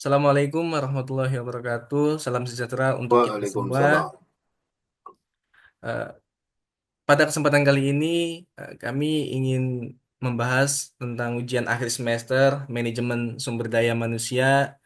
Assalamualaikum warahmatullahi wabarakatuh. Salam sejahtera untuk kita semua. Waalaikumsalam. Eh, Pada kesempatan kali ini, kami ingin membahas tentang ujian akhir semester manajemen sumber daya manusia.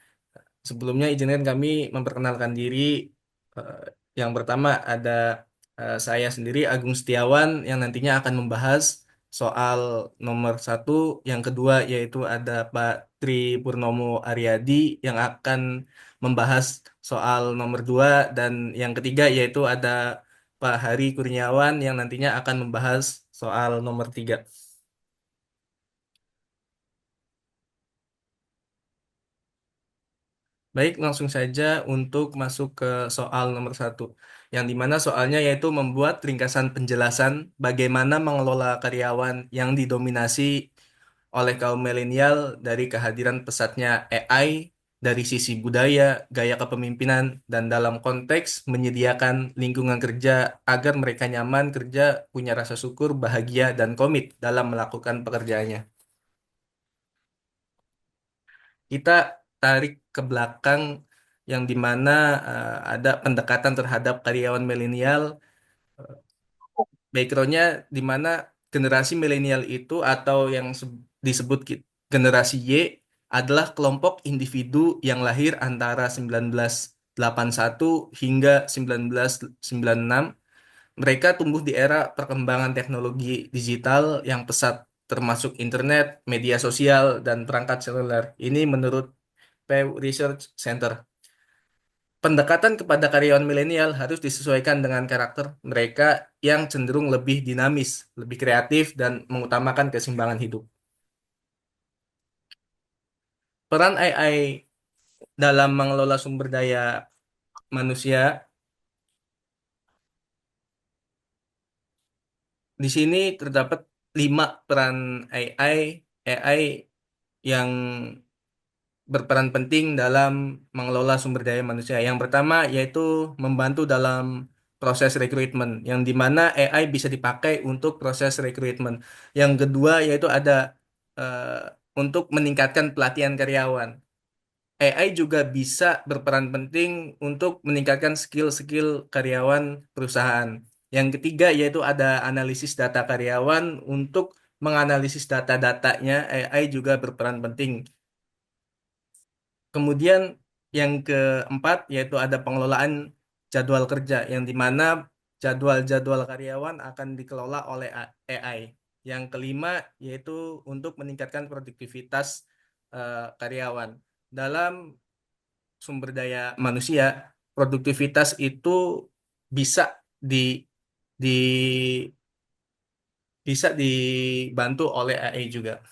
Sebelumnya izinkan kami memperkenalkan diri. Eh, yang pertama ada saya sendiri Agung Setiawan yang nantinya akan membahas soal nomor satu. Yang kedua yaitu ada Pak Tri Purnomo Aryadi yang akan membahas soal nomor dua, dan yang ketiga yaitu ada Pak Hari Kurniawan yang nantinya akan membahas soal nomor tiga. Baik, langsung saja untuk masuk ke soal nomor satu, yang dimana soalnya yaitu membuat ringkasan penjelasan bagaimana mengelola karyawan yang didominasi oleh kaum milenial dari kehadiran pesatnya AI dari sisi budaya, gaya kepemimpinan, dan dalam konteks menyediakan lingkungan kerja agar mereka nyaman kerja, punya rasa syukur, bahagia, dan komit dalam melakukan pekerjaannya. Kita tarik ke belakang yang dimana ada pendekatan terhadap karyawan milenial. Backgroundnya dimana generasi milenial itu atau yang disebut generasi Y adalah kelompok individu yang lahir antara 1981 hingga 1996. Mereka tumbuh di era perkembangan teknologi digital yang pesat, termasuk internet, media sosial, dan perangkat seluler. Ini menurut Pew Research Center. Pendekatan kepada karyawan milenial harus disesuaikan dengan karakter mereka yang cenderung lebih dinamis, lebih kreatif, dan mengutamakan keseimbangan hidup. Peran AI dalam mengelola sumber daya manusia, di sini terdapat 5 peran AI, AI yang berperan penting dalam mengelola sumber daya manusia. Yang pertama yaitu membantu dalam proses rekrutmen, yang dimana AI bisa dipakai untuk proses rekrutmen. Yang kedua yaitu ada untuk meningkatkan pelatihan karyawan. AI juga bisa berperan penting untuk meningkatkan skill-skill karyawan perusahaan. Yang ketiga yaitu ada analisis data karyawan. Untuk menganalisis data-datanya, AI juga berperan penting. Kemudian yang keempat yaitu ada pengelolaan jadwal kerja, yang di mana jadwal-jadwal karyawan akan dikelola oleh AI. Yang kelima yaitu untuk meningkatkan produktivitas karyawan. Dalam sumber daya manusia, produktivitas itu bisa di di bisa dibantu oleh AI juga.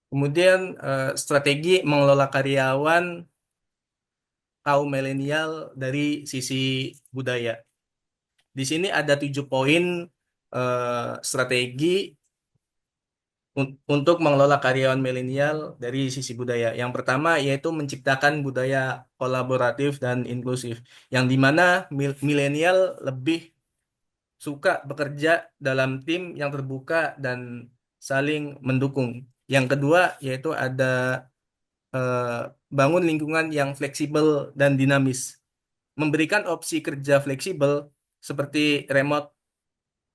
Kemudian strategi mengelola karyawan kaum milenial dari sisi budaya. Di sini ada 7 poin strategi untuk mengelola karyawan milenial dari sisi budaya. Yang pertama yaitu menciptakan budaya kolaboratif dan inklusif, yang dimana milenial lebih suka bekerja dalam tim yang terbuka dan saling mendukung. Yang kedua yaitu ada eh, bangun lingkungan yang fleksibel dan dinamis, memberikan opsi kerja fleksibel seperti remote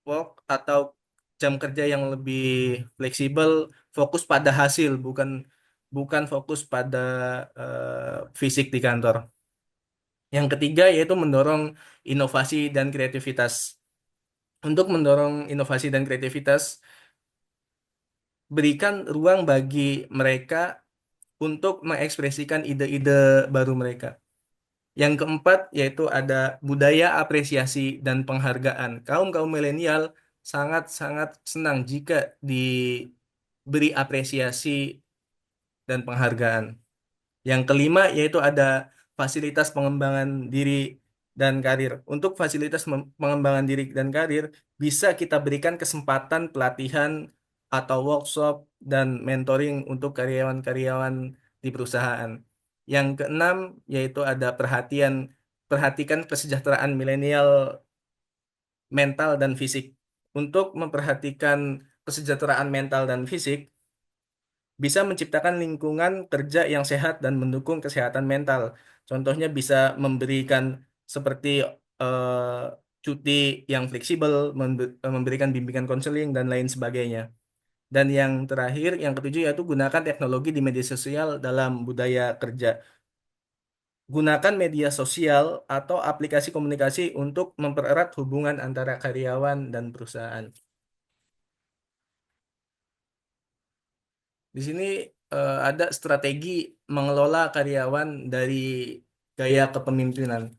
work atau jam kerja yang lebih fleksibel, fokus pada hasil, bukan bukan fokus pada fisik di kantor. Yang ketiga yaitu mendorong inovasi dan kreativitas. Untuk mendorong inovasi dan kreativitas, berikan ruang bagi mereka untuk mengekspresikan ide-ide baru mereka. Yang keempat yaitu ada budaya apresiasi dan penghargaan. Kaum-kaum milenial sangat-sangat senang jika diberi apresiasi dan penghargaan. Yang kelima yaitu ada fasilitas pengembangan diri dan karir. Untuk fasilitas pengembangan diri dan karir, bisa kita berikan kesempatan pelatihan atau workshop dan mentoring untuk karyawan-karyawan di perusahaan. Yang keenam yaitu ada perhatikan kesejahteraan milenial mental dan fisik. untuk memperhatikan kesejahteraan mental dan fisik, bisa menciptakan lingkungan kerja yang sehat dan mendukung kesehatan mental. Contohnya bisa memberikan seperti eh, cuti yang fleksibel, memberikan bimbingan konseling dan lain sebagainya. Dan yang terakhir, yang ketujuh yaitu gunakan teknologi di media sosial dalam budaya kerja. Gunakan media sosial atau aplikasi komunikasi untuk mempererat hubungan antara karyawan dan perusahaan. Di sini ada strategi mengelola karyawan dari gaya kepemimpinan.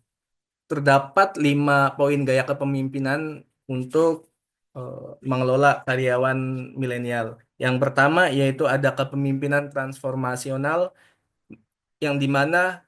Terdapat 5 poin gaya kepemimpinan untuk eh, mengelola karyawan milenial. Yang pertama yaitu ada kepemimpinan transformasional yang dimana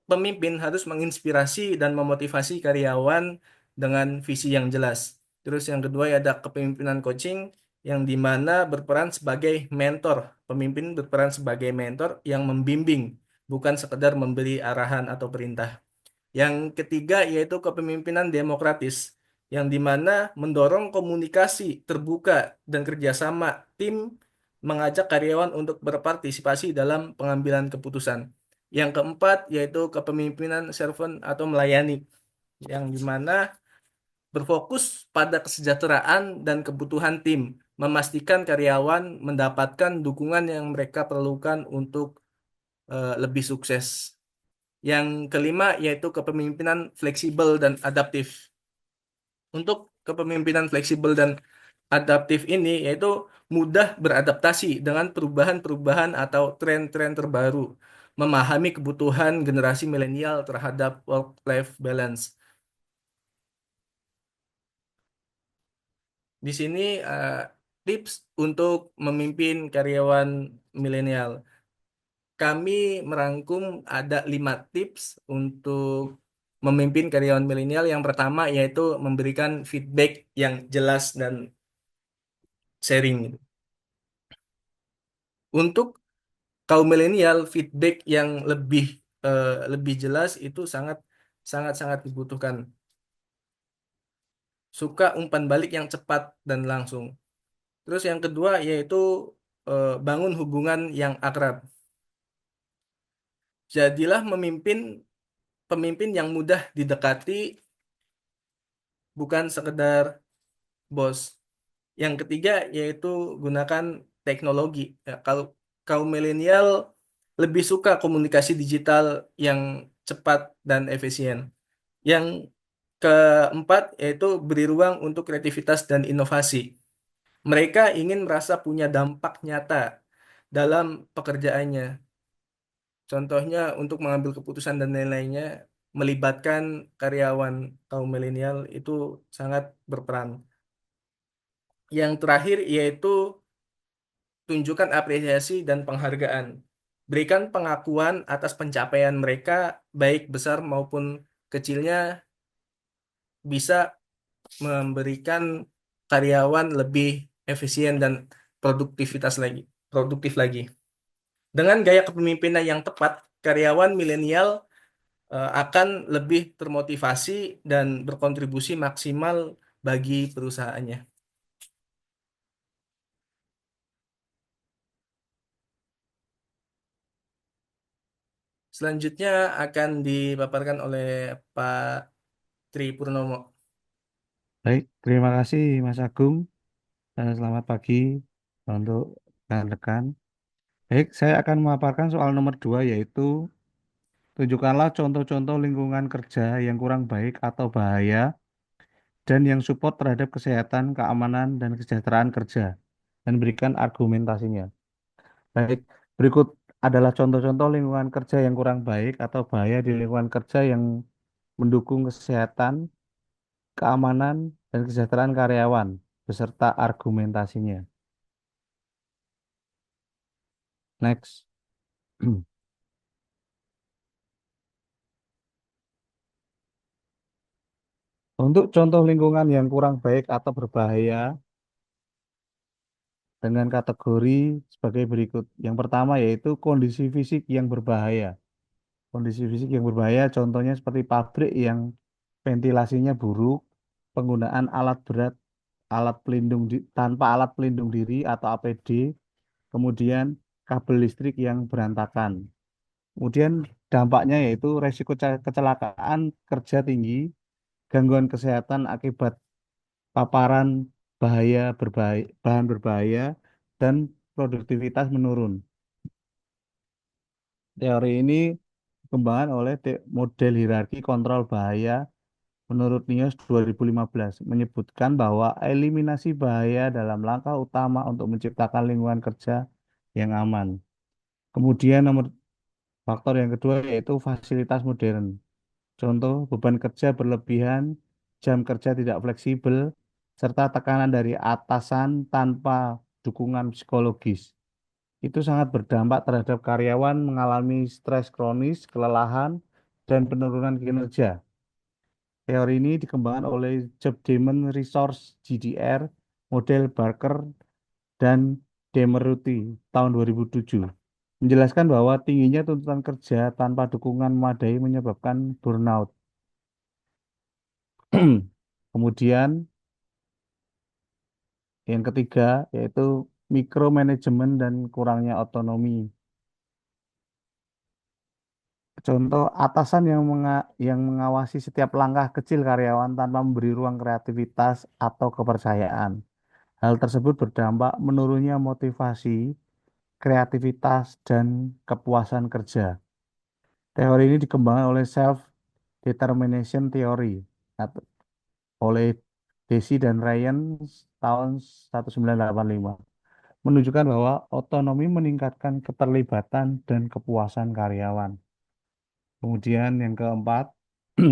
pemimpin harus menginspirasi dan memotivasi karyawan dengan visi yang jelas. Terus yang kedua ya ada kepemimpinan coaching yang dimana berperan sebagai mentor. Pemimpin berperan sebagai mentor yang membimbing, bukan sekedar memberi arahan atau perintah. Yang ketiga yaitu kepemimpinan demokratis, yang dimana mendorong komunikasi terbuka dan kerjasama tim, mengajak karyawan untuk berpartisipasi dalam pengambilan keputusan. Yang keempat yaitu kepemimpinan servant atau melayani, yang dimana berfokus pada kesejahteraan dan kebutuhan tim, memastikan karyawan mendapatkan dukungan yang mereka perlukan untuk lebih sukses. Yang kelima yaitu kepemimpinan fleksibel dan adaptif. Untuk kepemimpinan fleksibel dan adaptif ini yaitu mudah beradaptasi dengan perubahan-perubahan atau tren-tren terbaru, memahami kebutuhan generasi milenial terhadap work-life balance. Di sini tips untuk memimpin karyawan milenial. Kami merangkum ada 5 tips untuk memimpin karyawan milenial. Yang pertama yaitu memberikan feedback yang jelas dan sharing. Untuk kaum milenial, feedback yang lebih jelas itu sangat sangat sangat dibutuhkan. Suka umpan balik yang cepat dan langsung. Terus yang kedua yaitu bangun hubungan yang akrab. Jadilah pemimpin yang mudah didekati, bukan sekedar bos. Yang ketiga yaitu gunakan teknologi. Ya, kalau kaum milenial lebih suka komunikasi digital yang cepat dan efisien. Yang keempat yaitu beri ruang untuk kreativitas dan inovasi. Mereka ingin merasa punya dampak nyata dalam pekerjaannya. Contohnya untuk mengambil keputusan dan lain-lainnya, melibatkan karyawan kaum milenial itu sangat berperan. Yang terakhir yaitu tunjukkan apresiasi dan penghargaan. Berikan pengakuan atas pencapaian mereka, baik besar maupun kecilnya, bisa memberikan karyawan lebih efisien dan produktif lagi. Dengan gaya kepemimpinan yang tepat, karyawan milenial akan lebih termotivasi dan berkontribusi maksimal bagi perusahaannya. Selanjutnya akan dipaparkan oleh Pak Tri Purnomo. Baik, terima kasih Mas Agung dan selamat pagi untuk rekan-rekan. Baik, saya akan memaparkan soal nomor 2 yaitu tunjukkanlah contoh-contoh lingkungan kerja yang kurang baik atau bahaya dan yang support terhadap kesehatan, keamanan, dan kesejahteraan kerja dan berikan argumentasinya. Baik, berikut adalah contoh-contoh lingkungan kerja yang kurang baik atau bahaya di lingkungan kerja yang mendukung kesehatan, keamanan, dan kesejahteraan karyawan beserta argumentasinya. Next. Untuk contoh lingkungan yang kurang baik atau berbahaya dengan kategori sebagai berikut. Yang pertama yaitu kondisi fisik yang berbahaya. Kondisi fisik yang berbahaya contohnya seperti pabrik yang ventilasinya buruk, penggunaan alat berat tanpa alat pelindung diri atau APD, kemudian kabel listrik yang berantakan. Kemudian dampaknya yaitu resiko kecelakaan kerja tinggi, gangguan kesehatan akibat paparan bahan berbahaya, dan produktivitas menurun. Teori ini dikembangkan oleh model hierarki kontrol bahaya menurut NIOSH 2015, menyebutkan bahwa eliminasi bahaya dalam langkah utama untuk menciptakan lingkungan kerja yang aman. Kemudian faktor yang kedua yaitu fasilitas modern. Contoh, beban kerja berlebihan, jam kerja tidak fleksibel, serta tekanan dari atasan tanpa dukungan psikologis. Itu sangat berdampak terhadap karyawan mengalami stres kronis, kelelahan, dan penurunan kinerja. Teori ini dikembangkan oleh Job Demon Resource GDR, model Barker, dan Demeruti tahun 2007. Menjelaskan bahwa tingginya tuntutan kerja tanpa dukungan memadai menyebabkan burnout. Kemudian yang ketiga yaitu micromanagement dan kurangnya otonomi. Contoh atasan yang mengawasi setiap langkah kecil karyawan tanpa memberi ruang kreativitas atau kepercayaan. Hal tersebut berdampak menurunnya motivasi, kreativitas, dan kepuasan kerja. Teori ini dikembangkan oleh Self-Determination Theory oleh Deci dan Ryan tahun 1985, menunjukkan bahwa otonomi meningkatkan keterlibatan dan kepuasan karyawan. Kemudian yang keempat,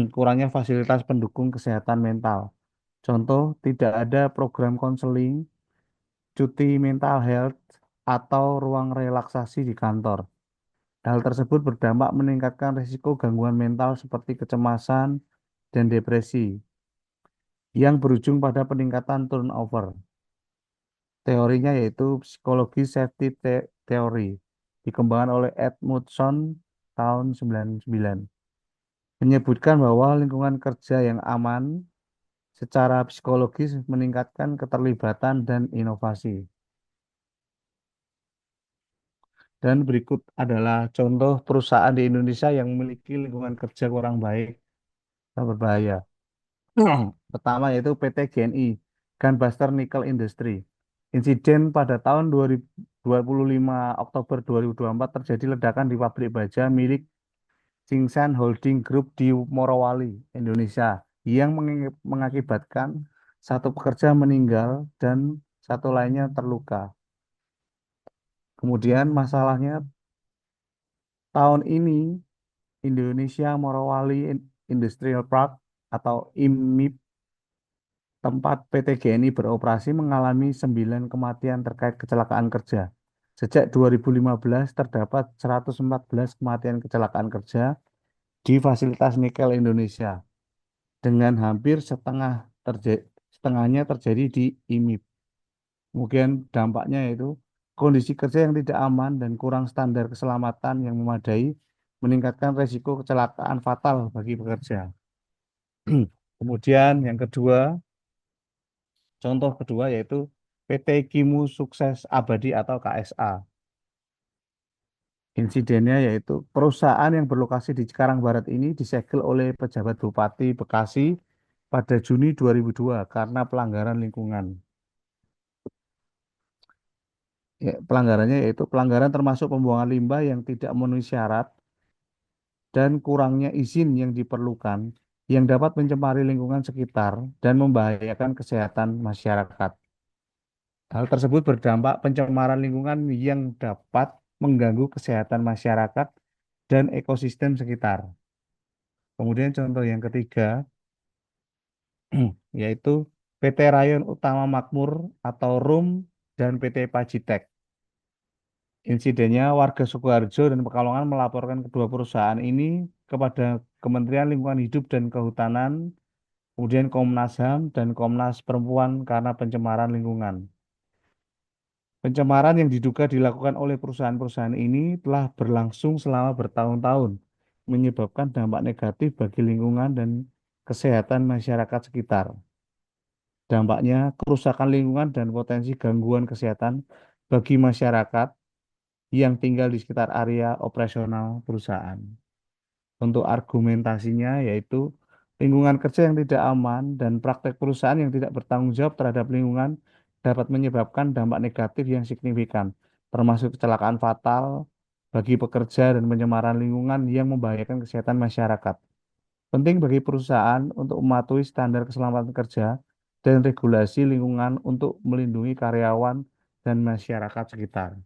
kurangnya fasilitas pendukung kesehatan mental. Contoh, tidak ada program konseling, cuti mental health, atau ruang relaksasi di kantor. Hal tersebut berdampak meningkatkan risiko gangguan mental seperti kecemasan dan depresi, yang berujung pada peningkatan turnover. Teorinya yaitu psikologi safety theory, dikembangkan oleh Edmundson tahun 99, menyebutkan bahwa lingkungan kerja yang aman secara psikologis meningkatkan keterlibatan dan inovasi. Dan berikut adalah contoh perusahaan di Indonesia yang memiliki lingkungan kerja kurang baik dan berbahaya. Pertama yaitu PT GNI, Gunbuster Nickel Industry. Insiden pada tahun 2025 Oktober 2024 terjadi ledakan di pabrik baja milik Tsingshan Holding Group di Morowali, Indonesia, yang mengakibatkan satu pekerja meninggal dan satu lainnya terluka. Kemudian masalahnya tahun ini Indonesia Morowali Industrial Park atau IMIP, tempat PT GNI beroperasi, mengalami 9 kematian terkait kecelakaan kerja. Sejak 2015 terdapat 114 kematian kecelakaan kerja di fasilitas nikel Indonesia, dengan hampir setengahnya terjadi di IMIP. Kemudian dampaknya yaitu kondisi kerja yang tidak aman dan kurang standar keselamatan yang memadai meningkatkan risiko kecelakaan fatal bagi pekerja. Kemudian yang kedua, contoh kedua yaitu PT Kimu Sukses Abadi atau KSA. Insidennya yaitu perusahaan yang berlokasi di Cikarang Barat ini disegel oleh pejabat Bupati Bekasi pada Juni 2002 karena pelanggaran lingkungan. Ya, pelanggarannya yaitu pelanggaran termasuk pembuangan limbah yang tidak memenuhi syarat dan kurangnya izin yang diperlukan yang dapat mencemari lingkungan sekitar dan membahayakan kesehatan masyarakat. Hal tersebut berdampak pencemaran lingkungan yang dapat mengganggu kesehatan masyarakat dan ekosistem sekitar. Kemudian contoh yang ketiga yaitu PT Rayon Utama Makmur atau RUM dan PT Pajitek. Insidennya warga Sukoharjo dan Pekalongan melaporkan kedua perusahaan ini kepada Kementerian Lingkungan Hidup dan Kehutanan, kemudian Komnas HAM dan Komnas Perempuan karena pencemaran lingkungan. Pencemaran yang diduga dilakukan oleh perusahaan-perusahaan ini telah berlangsung selama bertahun-tahun, menyebabkan dampak negatif bagi lingkungan dan kesehatan masyarakat sekitar. Dampaknya kerusakan lingkungan dan potensi gangguan kesehatan bagi masyarakat yang tinggal di sekitar area operasional perusahaan. Untuk argumentasinya yaitu lingkungan kerja yang tidak aman dan praktek perusahaan yang tidak bertanggung jawab terhadap lingkungan dapat menyebabkan dampak negatif yang signifikan, termasuk kecelakaan fatal bagi pekerja dan pencemaran lingkungan yang membahayakan kesehatan masyarakat. Penting bagi perusahaan untuk mematuhi standar keselamatan kerja dan regulasi lingkungan untuk melindungi karyawan dan masyarakat sekitar.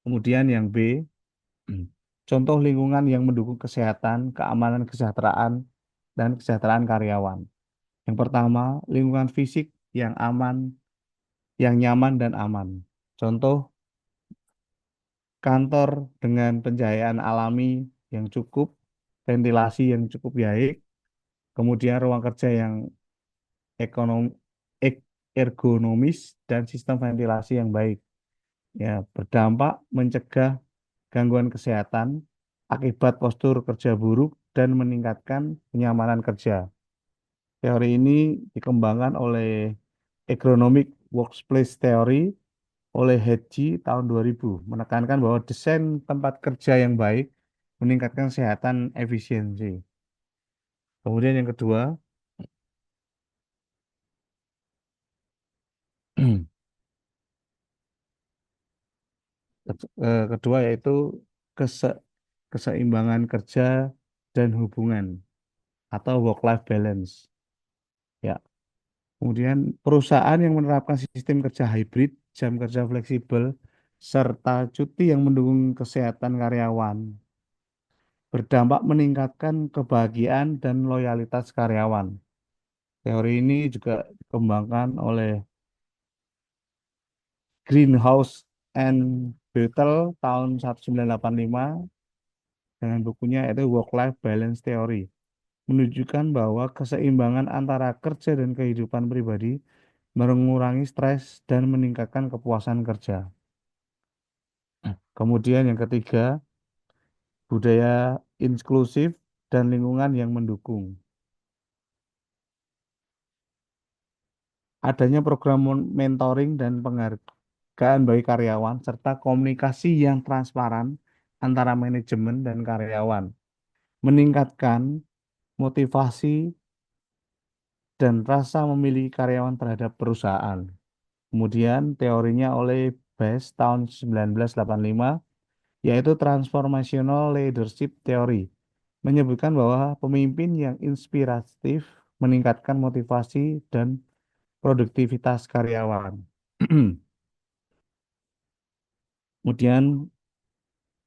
Kemudian yang B, contoh lingkungan yang mendukung kesehatan, keamanan, kesejahteraan, dan kesejahteraan karyawan. Yang pertama, lingkungan fisik yang aman, yang nyaman dan aman. Contoh, kantor dengan pencahayaan alami yang cukup, ventilasi yang cukup baik, kemudian ruang kerja yang ekonom, ergonomis, dan sistem ventilasi yang baik. Ya, berdampak mencegah gangguan kesehatan akibat postur kerja buruk dan meningkatkan kenyamanan kerja. Teori ini dikembangkan oleh Ergonomic Workplace Theory oleh Hedge tahun 2000, menekankan bahwa desain tempat kerja yang baik meningkatkan kesehatan efisiensi. Kemudian yang kedua, kedua yaitu kese- keseimbangan kerja dan hubungan atau work-life balance. Ya, kemudian perusahaan yang menerapkan sistem kerja hybrid, jam kerja fleksibel, serta cuti yang mendukung kesehatan karyawan berdampak meningkatkan kebahagiaan dan loyalitas karyawan. Teori ini juga dikembangkan oleh Greenhouse and Bethel tahun 1985 dengan bukunya yaitu Work-Life Balance Theory, menunjukkan bahwa keseimbangan antara kerja dan kehidupan pribadi mengurangi stres dan meningkatkan kepuasan kerja. Kemudian yang ketiga, budaya inklusif dan lingkungan yang mendukung. Adanya program mentoring dan penghargaan bagi karyawan serta komunikasi yang transparan antara manajemen dan karyawan meningkatkan motivasi dan rasa memiliki karyawan terhadap perusahaan. Kemudian teorinya oleh Best tahun 1985 yaitu Transformational Leadership Theory menyebutkan bahwa pemimpin yang inspiratif meningkatkan motivasi dan produktivitas karyawan. Kemudian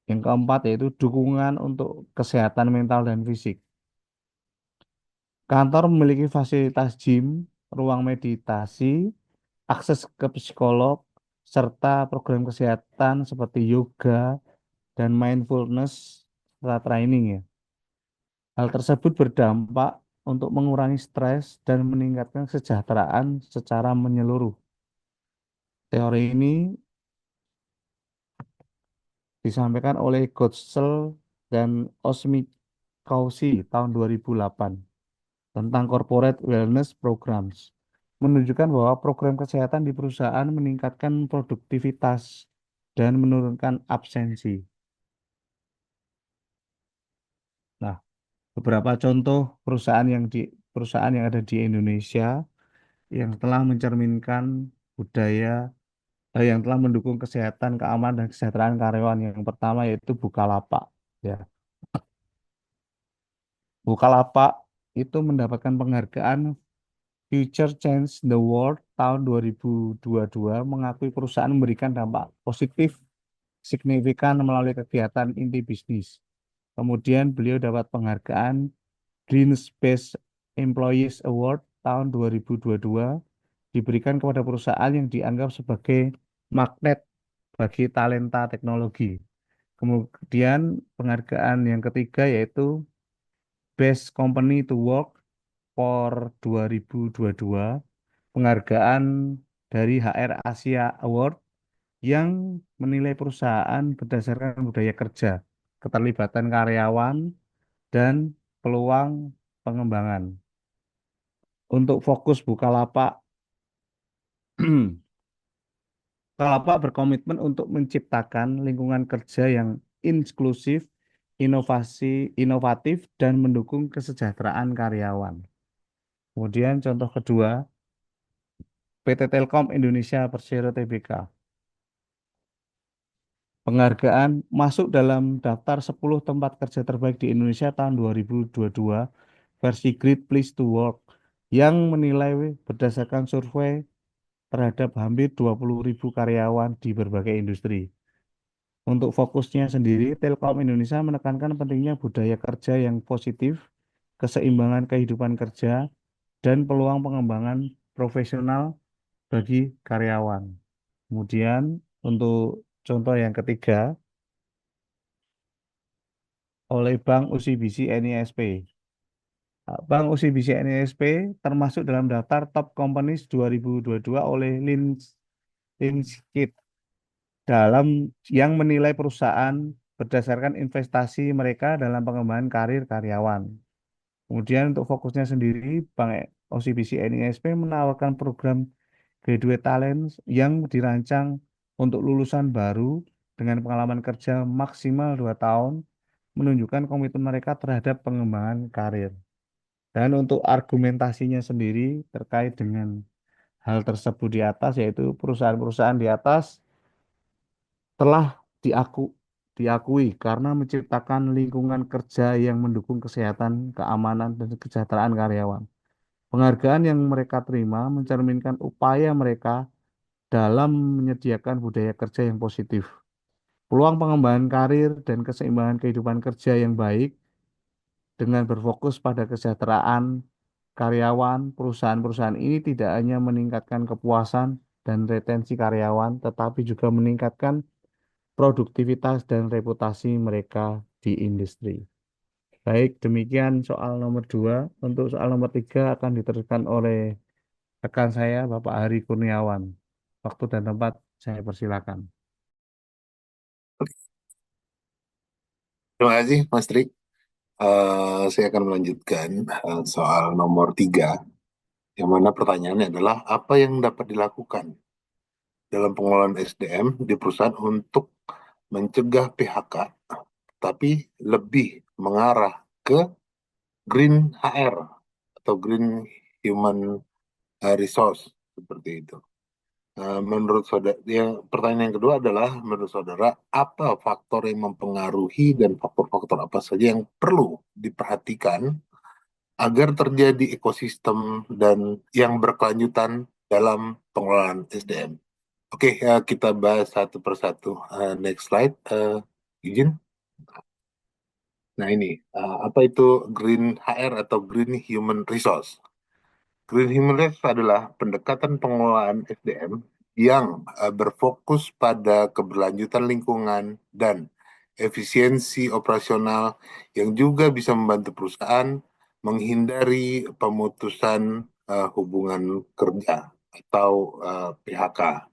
yang keempat yaitu dukungan untuk kesehatan mental dan fisik. Kantor memiliki fasilitas gym, ruang meditasi, akses ke psikolog, serta program kesehatan seperti yoga dan mindfulness serta training ya. Hal tersebut berdampak untuk mengurangi stres dan meningkatkan kesejahteraan secara menyeluruh. Teori ini disampaikan oleh Gottsel dan Osmikausi tahun 2008 tentang corporate wellness programs, menunjukkan bahwa program kesehatan di perusahaan meningkatkan produktivitas dan menurunkan absensi. Nah, beberapa contoh perusahaan yang ada di Indonesia yang telah mencerminkan budaya yang telah mendukung kesehatan, keamanan dan kesejahteraan karyawan. Yang pertama yaitu Bukalapak. Ya, Bukalapak itu mendapatkan penghargaan Future Change the World tahun 2022 mengakui perusahaan memberikan dampak positif signifikan melalui kegiatan inti bisnis. Kemudian beliau dapat penghargaan Green Space Employees Award tahun 2022 diberikan kepada perusahaan yang dianggap sebagai magnet bagi talenta teknologi. Kemudian penghargaan yang ketiga yaitu Best Company to Work for 2022, penghargaan dari HR Asia Award yang menilai perusahaan berdasarkan budaya kerja, keterlibatan karyawan, dan peluang pengembangan. Untuk fokus Bukalapak, Bukalapak berkomitmen untuk menciptakan lingkungan kerja yang inklusif, inovatif, dan mendukung kesejahteraan karyawan. Kemudian contoh kedua, PT Telkom Indonesia Persero Tbk. Penghargaan masuk dalam daftar 10 tempat kerja terbaik di Indonesia tahun 2022 versi Great Place to Work yang menilai berdasarkan survei terhadap hampir 20.000 karyawan di berbagai industri. Untuk fokusnya sendiri, Telkom Indonesia menekankan pentingnya budaya kerja yang positif, keseimbangan kehidupan kerja, dan peluang pengembangan profesional bagi karyawan. Kemudian untuk contoh yang ketiga, oleh Bank UCBC NISP. Bank UCBC NISP termasuk dalam daftar Top Companies 2022 oleh Linsky dalam yang menilai perusahaan berdasarkan investasi mereka dalam pengembangan karir karyawan. Kemudian untuk fokusnya sendiri, Bank OCBC NISP menawarkan program Graduate Talent yang dirancang untuk lulusan baru dengan pengalaman kerja maksimal 2 tahun, menunjukkan komitmen mereka terhadap pengembangan karir. Dan untuk argumentasinya sendiri terkait dengan hal tersebut di atas, yaitu perusahaan-perusahaan di atas telah diaku, diakui karena menciptakan lingkungan kerja yang mendukung kesehatan, keamanan, dan kesejahteraan karyawan. Penghargaan yang mereka terima mencerminkan upaya mereka dalam menyediakan budaya kerja yang positif, peluang pengembangan karir, dan keseimbangan kehidupan kerja yang baik dengan berfokus pada kesejahteraan karyawan. Perusahaan-perusahaan ini tidak hanya meningkatkan kepuasan dan retensi karyawan, tetapi juga meningkatkan produktivitas dan reputasi mereka di industri. Baik, demikian soal nomor 2. Untuk soal nomor 3 akan diteruskan oleh rekan saya, Bapak Hari Kurniawan. Waktu dan tempat saya persilakan. Terima kasih, Mas Trik. Saya akan melanjutkan soal nomor 3, yang mana pertanyaannya adalah apa yang dapat dilakukan dalam pengelolaan SDM di perusahaan untuk mencegah PHK, tapi lebih mengarah ke Green HR atau Green Human Resource, seperti itu. Menurut saudara, pertanyaan yang kedua adalah, menurut saudara, apa faktor yang mempengaruhi dan faktor-faktor apa saja yang perlu diperhatikan agar terjadi ekosistem dan yang berkelanjutan dalam pengelolaan SDM. Oke, kita bahas satu persatu. Next slide, izin. Nah ini, apa itu Green HR atau Green Human Resource? Green Human Resource adalah pendekatan pengelolaan SDM yang berfokus pada keberlanjutan lingkungan dan efisiensi operasional yang juga bisa membantu perusahaan menghindari pemutusan hubungan kerja atau PHK.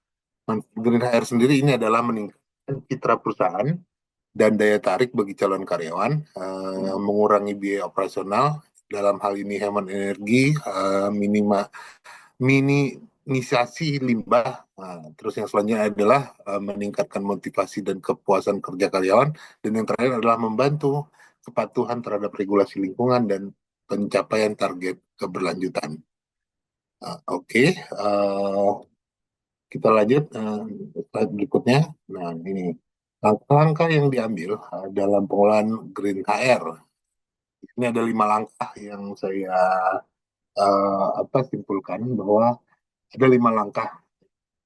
Green HR sendiri ini adalah meningkatkan citra perusahaan dan daya tarik bagi calon karyawan, mengurangi biaya operasional, dalam hal ini hemat energi, minimisasi limbah. Terus yang selanjutnya adalah meningkatkan motivasi dan kepuasan kerja karyawan, dan yang terakhir adalah membantu kepatuhan terhadap regulasi lingkungan dan pencapaian target keberlanjutan. Oke, kita lanjut slide berikutnya. Nah, ini langkah-langkah yang diambil dalam pengelolaan Green HR. Ini ada 5 langkah yang saya simpulkan, bahwa ada 5 langkah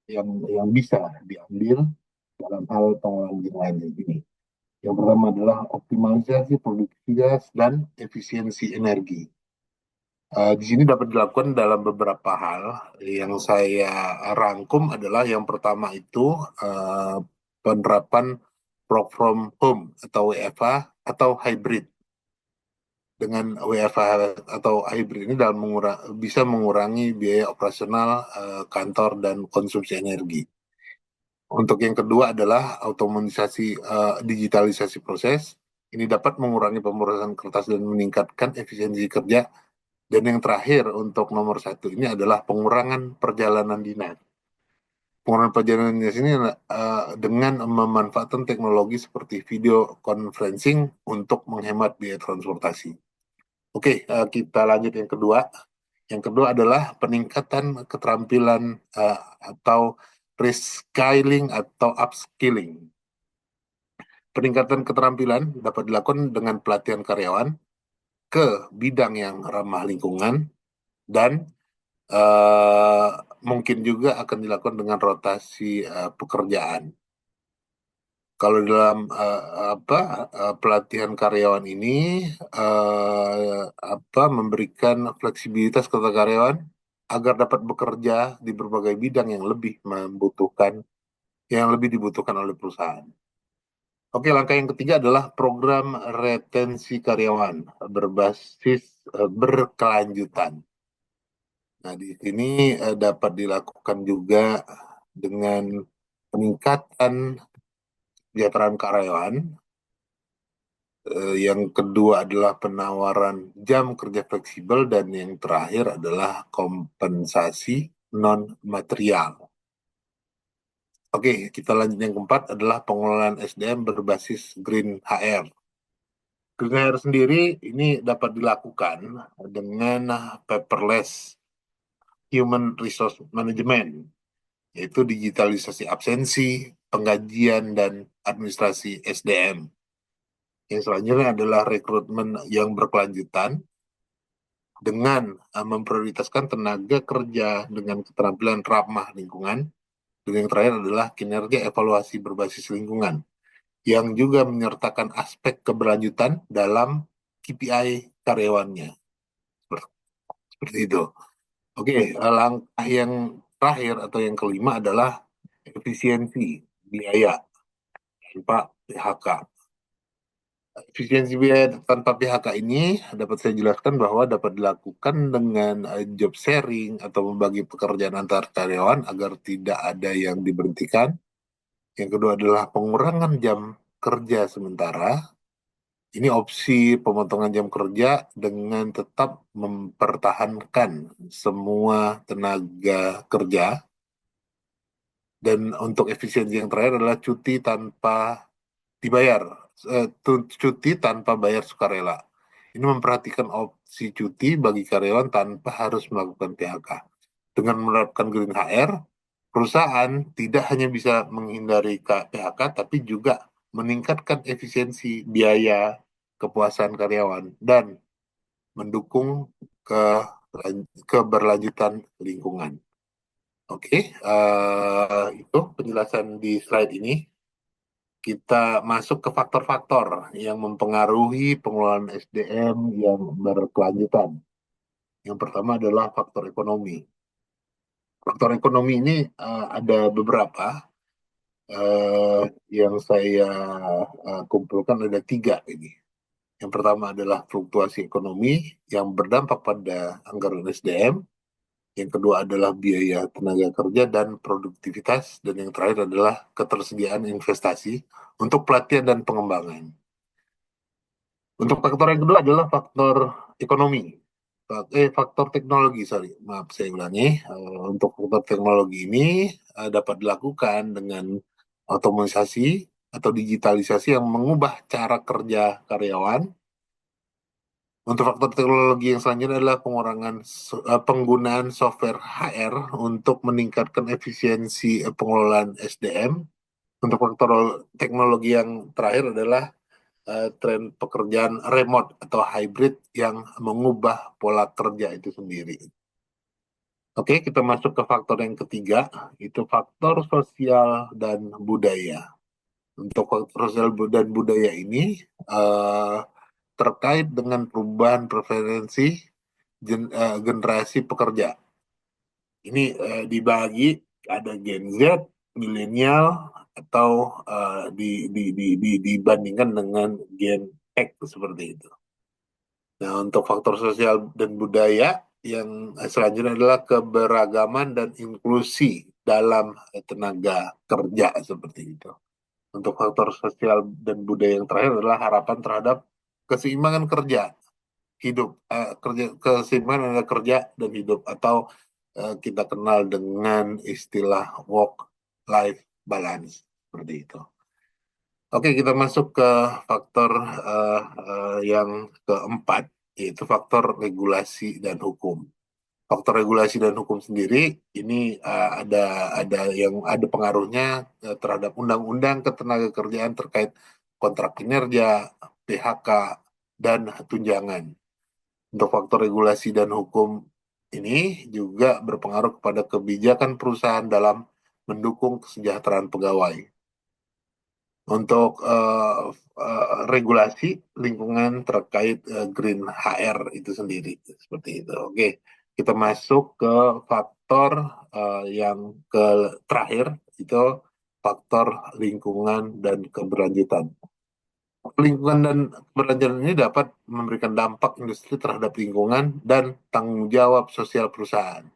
yang bisa diambil dalam hal pengelolaan Green HR ini. Yang pertama adalah optimalisasi produktivitas dan efisiensi energi. Di sini dapat dilakukan dalam beberapa hal. Yang saya rangkum adalah yang pertama itu penerapan work from home atau WFH atau hybrid. Dengan WFH atau hybrid ini bisa mengurangi biaya operasional kantor dan konsumsi energi. Untuk yang kedua adalah digitalisasi proses. Ini dapat mengurangi pemrosesan kertas dan meningkatkan efisiensi kerja Dan yang terakhir untuk nomor 1 ini adalah pengurangan perjalanan dinas. Pengurangan perjalanan dinas ini dengan memanfaatkan teknologi seperti video conferencing untuk menghemat biaya transportasi. Oke, kita lanjut yang kedua. Yang kedua adalah peningkatan keterampilan atau reskilling atau upskilling. Peningkatan keterampilan dapat dilakukan dengan pelatihan karyawan ke bidang yang ramah lingkungan dan mungkin juga akan dilakukan dengan rotasi pekerjaan. Kalau dalam pelatihan karyawan ini memberikan fleksibilitas kepada karyawan agar dapat bekerja di berbagai bidang yang lebih dibutuhkan oleh perusahaan. Oke, langkah yang ketiga adalah program retensi karyawan berbasis berkelanjutan. Nah, di sini dapat dilakukan juga dengan peningkatan kesejahteraan karyawan. Yang kedua adalah penawaran jam kerja fleksibel dan yang terakhir adalah kompensasi non material. Oke, kita lanjut yang keempat adalah pengelolaan SDM berbasis Green HR. Green HR sendiri ini dapat dilakukan dengan paperless human resource management, yaitu digitalisasi absensi, penggajian, dan administrasi SDM. Yang selanjutnya adalah rekrutmen yang berkelanjutan dengan memprioritaskan tenaga kerja dengan keterampilan ramah lingkungan. Dan yang terakhir adalah kinerja evaluasi berbasis lingkungan, yang juga menyertakan aspek keberlanjutan dalam KPI karyawannya. Seperti itu. Oke, langkah yang terakhir atau yang kelima adalah efisiensi biaya tanpa PHK. Efisiensi biaya tanpa PHK ini dapat saya jelaskan bahwa dapat dilakukan dengan job sharing atau membagi pekerjaan antar karyawan agar tidak ada yang diberhentikan. Yang kedua adalah pengurangan jam kerja sementara. Ini opsi pemotongan jam kerja dengan tetap mempertahankan semua tenaga kerja. Dan untuk efisiensi yang terakhir adalah cuti tanpa dibayar, cuti tanpa bayar sukarela. Ini memperhatikan opsi cuti bagi karyawan tanpa harus melakukan PHK. Dengan menerapkan Green HR, perusahaan tidak hanya bisa menghindari PHK, tapi juga meningkatkan efisiensi biaya kepuasan karyawan dan mendukung keberlanjutan lingkungan. Oke, itu penjelasan di slide ini. Kita masuk ke faktor-faktor yang mempengaruhi pengelolaan SDM yang berkelanjutan. Yang pertama adalah faktor ekonomi. Faktor ekonomi ini ada beberapa yang saya kumpulkan, ada 3 ini. Yang pertama adalah fluktuasi ekonomi yang berdampak pada anggaran SDM. Yang kedua adalah biaya tenaga kerja dan produktivitas. Dan yang terakhir adalah ketersediaan investasi untuk pelatihan dan pengembangan. Untuk faktor yang kedua adalah faktor ekonomi. Faktor teknologi, maaf saya ulangi. Untuk faktor teknologi ini dapat dilakukan dengan otomatisasi atau digitalisasi yang mengubah cara kerja karyawan. Untuk faktor teknologi yang selanjutnya adalah penggunaan software HR untuk meningkatkan efisiensi pengelolaan SDM. Untuk faktor teknologi yang terakhir adalah tren pekerjaan remote atau hybrid yang mengubah pola kerja itu sendiri. Oke, kita masuk ke faktor yang ketiga, itu faktor sosial dan budaya. Untuk faktor sosial dan budaya ini terkait dengan perubahan preferensi generasi pekerja. Ini dibagi ada Gen Z, milenial, atau dibandingkan dengan Gen X seperti itu. Nah, untuk faktor sosial dan budaya yang selanjutnya adalah keberagaman dan inklusi dalam tenaga kerja seperti itu. Untuk faktor sosial dan budaya yang terakhir adalah harapan terhadap keseimbangan kerja hidup, keseimbangan antara kerja dan hidup, atau kita kenal dengan istilah work life balance seperti itu. Oke, kita masuk ke faktor yang keempat, yaitu faktor regulasi dan hukum. Faktor regulasi dan hukum sendiri ini ada pengaruhnya terhadap undang-undang ketenagakerjaan terkait kontrak kinerja, PHK, dan tunjangan. Untuk faktor regulasi dan hukum ini juga berpengaruh kepada kebijakan perusahaan dalam mendukung kesejahteraan pegawai. Untuk regulasi lingkungan terkait green HR itu sendiri, seperti itu. Oke, kita masuk ke faktor yang terakhir, itu faktor lingkungan dan keberlanjutan. Lingkungan dan keberlanjutan ini dapat memberikan dampak industri terhadap lingkungan dan tanggung jawab sosial perusahaan.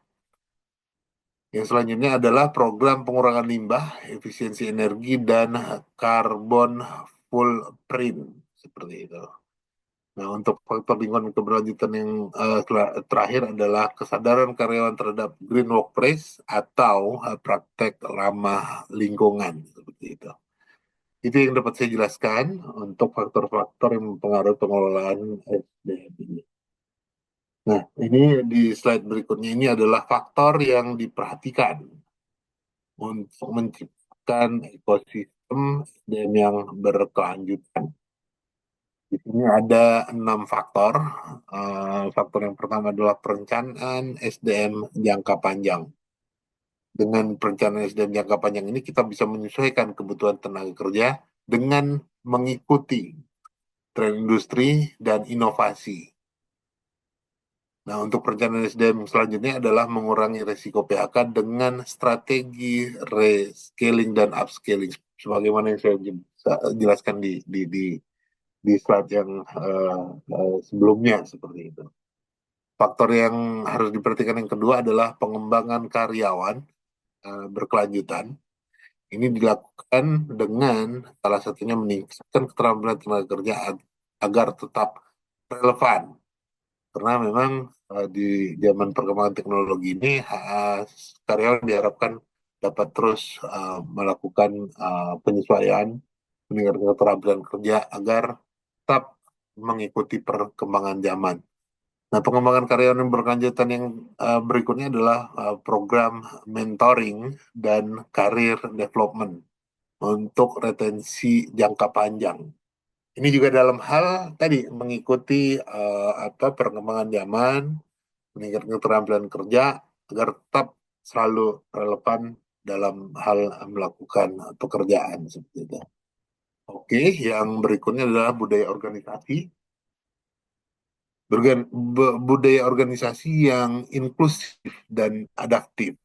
Yang selanjutnya adalah program pengurangan limbah, efisiensi energi, dan karbon footprint, seperti itu. Nah, untuk faktor lingkungan keberlanjutan yang terakhir adalah kesadaran karyawan terhadap green workplace atau praktek ramah lingkungan, seperti itu. Itu yang dapat saya jelaskan untuk faktor-faktor yang mempengaruhi pengelolaan SDM ini. Nah, ini di slide berikutnya ini adalah faktor yang diperhatikan untuk menciptakan ekosistem SDM yang berkelanjutan. Di sini ada 6 faktor. Faktor yang pertama adalah perencanaan SDM jangka panjang. Dengan perencanaan SDM jangka panjang ini kita bisa menyesuaikan kebutuhan tenaga kerja dengan mengikuti tren industri dan inovasi. Nah, untuk perencanaan SDM selanjutnya adalah mengurangi risiko PHK dengan strategi rescaling dan upscaling, sebagaimana yang saya jelaskan di slide yang sebelumnya, seperti itu. Faktor yang harus diperhatikan yang kedua adalah pengembangan karyawan berkelanjutan. Ini dilakukan dengan salah satunya meningkatkan keterampilan tenaga kerja agar tetap relevan. Karena memang di zaman perkembangan teknologi ini karyawan diharapkan dapat terus melakukan penyesuaian, meningkatkan keterampilan kerja agar tetap mengikuti perkembangan zaman. Nah, pengembangan karyawan yang berkelanjutan yang berikutnya adalah program mentoring dan career development untuk retensi jangka panjang. Ini juga dalam hal tadi mengikuti perkembangan zaman, meningkatkan keterampilan kerja agar tetap selalu relevan dalam hal melakukan pekerjaan seperti itu. Oke, yang berikutnya adalah budaya organisasi. Budaya organisasi yang inklusif dan adaptif.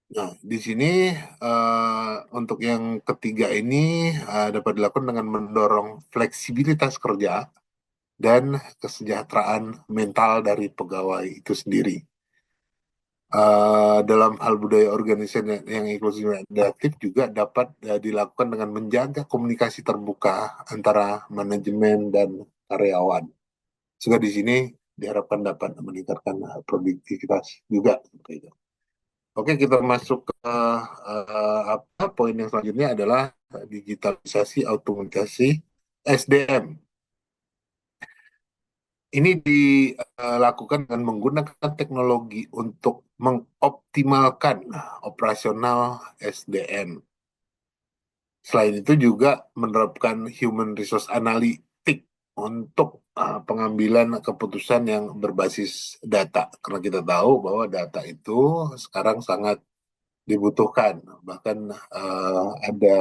Nah, di sini untuk yang ketiga ini dapat dilakukan dengan mendorong fleksibilitas kerja dan kesejahteraan mental dari pegawai itu sendiri. Dalam hal budaya organisasi yang inklusif dan adaptif juga dapat dilakukan dengan menjaga komunikasi terbuka antara manajemen dan karyawan. Sehingga di sini diharapkan dapat meningkatkan produktivitas juga seperti itu. Oke, kita masuk ke poin yang selanjutnya adalah digitalisasi automatisasi SDM. Ini dilakukan dengan menggunakan teknologi untuk mengoptimalkan operasional SDM. Selain itu juga menerapkan human resource analytic untuk pengambilan keputusan yang berbasis data. Karena kita tahu bahwa data itu sekarang sangat dibutuhkan. Bahkan ada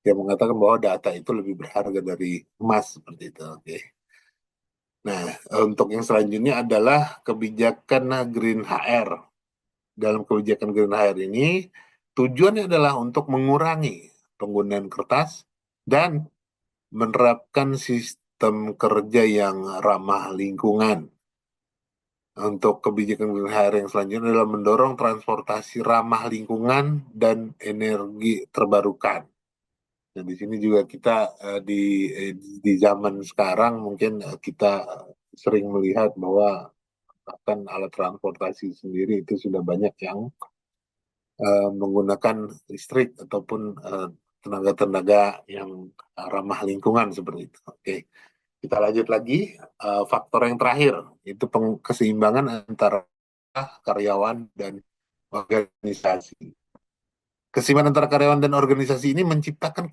yang mengatakan bahwa data itu lebih berharga dari emas, seperti itu. Oke. Nah, untuk yang selanjutnya adalah kebijakan Green HR. Dalam kebijakan Green HR ini, tujuannya adalah untuk mengurangi penggunaan kertas dan menerapkan sistem kerja yang ramah lingkungan. Untuk kebijakan Green HR yang selanjutnya adalah mendorong transportasi ramah lingkungan dan energi terbarukan. Dan di sini juga kita di zaman sekarang mungkin kita sering melihat bahwa bahkan alat transportasi sendiri itu sudah banyak yang menggunakan listrik ataupun tenaga-tenaga yang ramah lingkungan seperti itu. Oke, kita lanjut lagi. Faktor yang terakhir itu keseimbangan antara karyawan dan organisasi. Keseimbangan antara karyawan dan organisasi ini menciptakan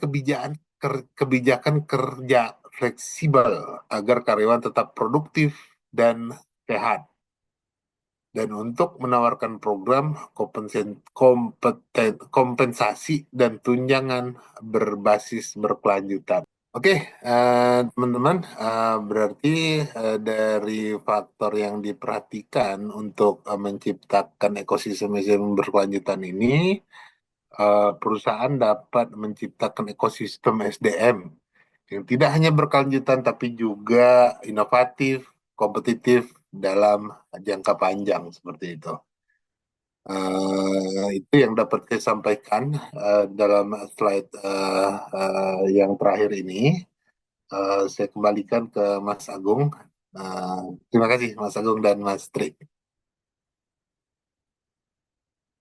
kebijakan kerja fleksibel agar karyawan tetap produktif dan sehat. Dan untuk menawarkan program kompensasi dan tunjangan berbasis berkelanjutan. Oke, teman-teman, berarti dari faktor yang diperhatikan untuk menciptakan ekosistem berkelanjutan ini, perusahaan dapat menciptakan ekosistem SDM yang tidak hanya berkelanjutan tapi juga inovatif, kompetitif dalam jangka panjang seperti itu. Itu yang dapat saya sampaikan dalam slide yang terakhir ini. Saya kembalikan ke Mas Agung. Terima kasih Mas Agung dan Mas Tri.